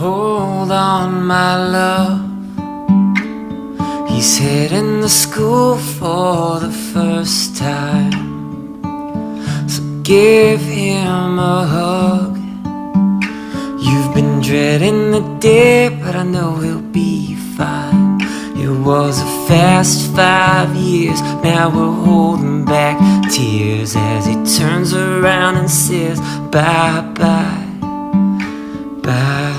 Hold on, my love. He's heading to school for the first time. So give him a hug. You've been dreading the day, but I know he'll be fine. It was a fast 5 years. Now we're holding back tears as he turns around and says bye bye, bye.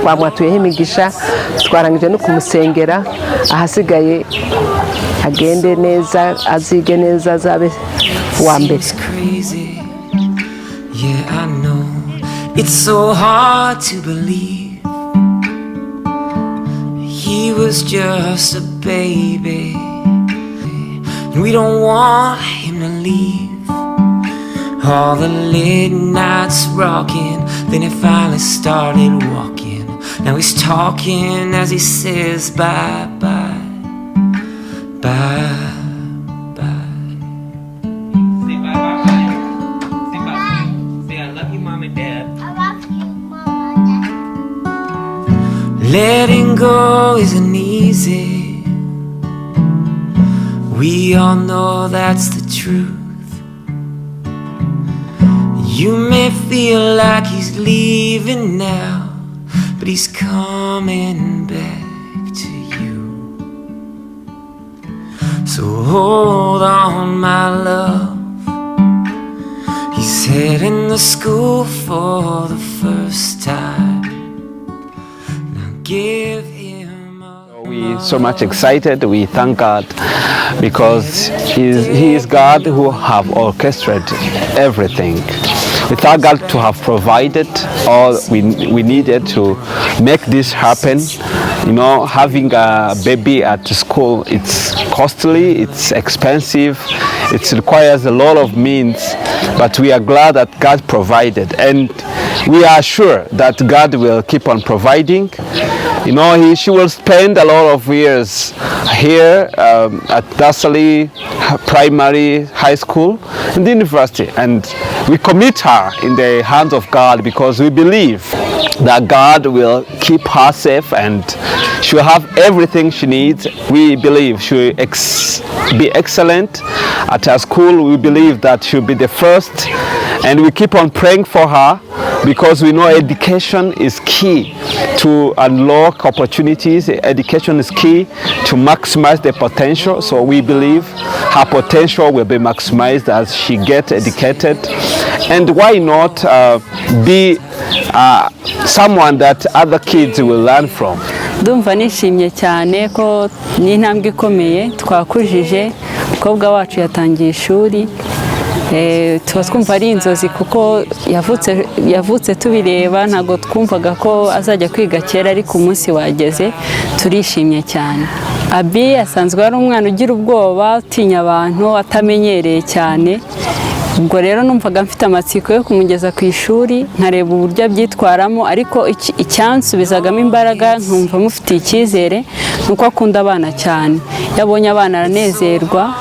twamwatuyeho imigisha twarangije no kumusengera ahasigaye agende neza azige neza azabe wa mbere. Yeah, I know it's so hard to believe he was just a baby, and we don't want him to leave. All the late nights rocking, then he finally started walking. Now he's talking as he says bye bye, bye bye. Say bye bye bye. Say bye bye. Say I love you, Mom and Dad. I love you, Mom and Dad. Letting go isn't easy. We all know that's the truth. You may feel like he's leaving now, but he's coming back to you. So hold on, my love. He's heading to school for the first time. Now give him a We're so much excited. We thank God because He is God who have orchestrated everything. We thank God to have provided all we needed to make this happen. You know, having a baby at school, it's costly, it's expensive, it requires a lot of means, but we are glad that God provided, and we are sure that God will keep on providing. You know, she will spend a lot of years here at nursery, primary, high school, and the university, and we commit her in the hands of God because we believe that God will keep her safe and she will have everything she needs. We believe she will be excellent at her school. We believe that she'll be the first, and we keep on praying for her because we know education is key to unlock opportunities. Education is key to maximize the potential. So we believe her potential will be maximized as she gets educated. And why not be someone that other kids will learn from? Ndumva nishimye cyane ko ni intambwe ikomeye twakujije. Umukobwa wacu yatangiye ishuri, tuba twumva ari inzozi kuko yavutse tubireba, ntago twumvaga ko azajya kwiga kera, ariko umunsi wageze turishimye cyane. Abi asanzwe ari umwana ugira ubwoba, utinya abantu, atamenyereye cyane. Ubwo rero numvaga mfite amatsiko yo kumugeza ku ishuri nkareba uburyo abyitwaramo, ariko icyansubizagamo imbaraga nkumva mufitiye icyizere nuko akunda abana cyane. Yabonye abana aranezerwa,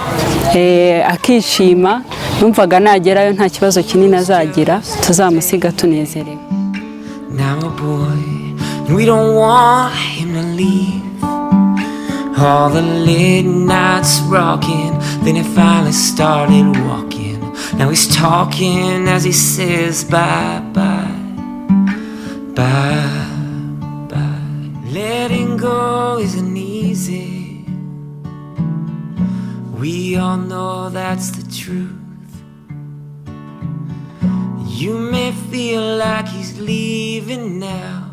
akishima, numvaga nagerayo nta kibazo kinini azagira, tuzamusiga tunezerewe. Now a boy, and we don't want him to leave. All the late nights rocking, then he finally started walking. Now he's talking as he says bye bye, bye bye. Letting go isn't easy. We all know that's the truth. You may feel like he's leaving now,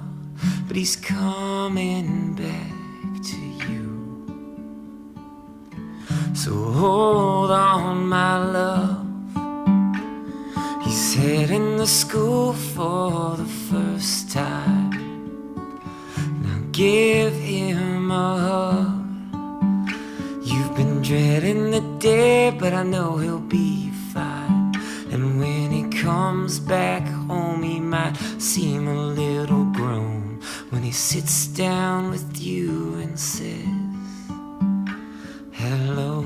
but he's coming back to you. So hold on, my love. He's heading to school for the first time. Now give him a hug. You've been dreading the day, but I know he'll be fine. And when he comes back home, he might seem a little grown when he sits down with you and says, Hello.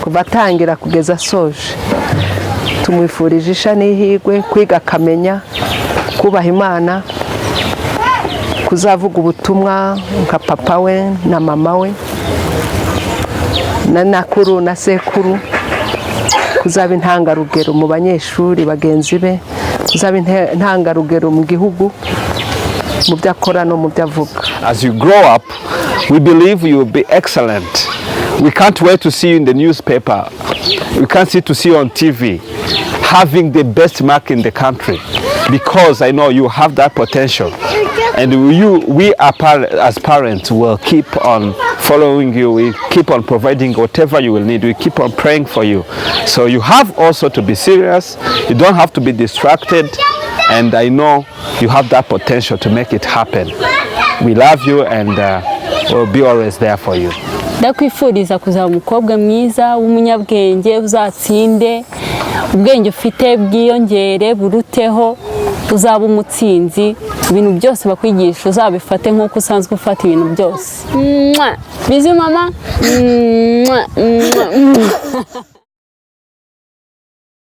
kuva atangira kugeza asoje tumwifurije isha n'ihirwe, kwiga akamenya kubaha Imana, kuzavuga ubutumwa nka papa we na mama we na nakuru na sekuru, kuzaba intangarugero mu banyeshuri bagenzi be, kuzaba intangarugero mu gihugu mu byo akora no mu byo avuga. As you grow up, we believe you will be excellent. We can't wait to see you in the newspaper. We can't wait to see you on TV having the best mark in the country, because I know you have that potential. And we as parents will keep on following you. We keep on providing whatever you will need. We keep on praying for you. So you have also to be serious. You don't have to be distracted. And I know you have that potential to make it happen. We love you and we'll be always there for you. Ndakwifuriza kuzaba umukobwa mwiza w'umunyabwenge, uzatsinde, ubwenge ufite bwiyongere buruteho, uzaba umutsinzi, ibintu byose bakwigisha uzabifate nk'uko usanzwe ufata ibintu byose. Bizi mama.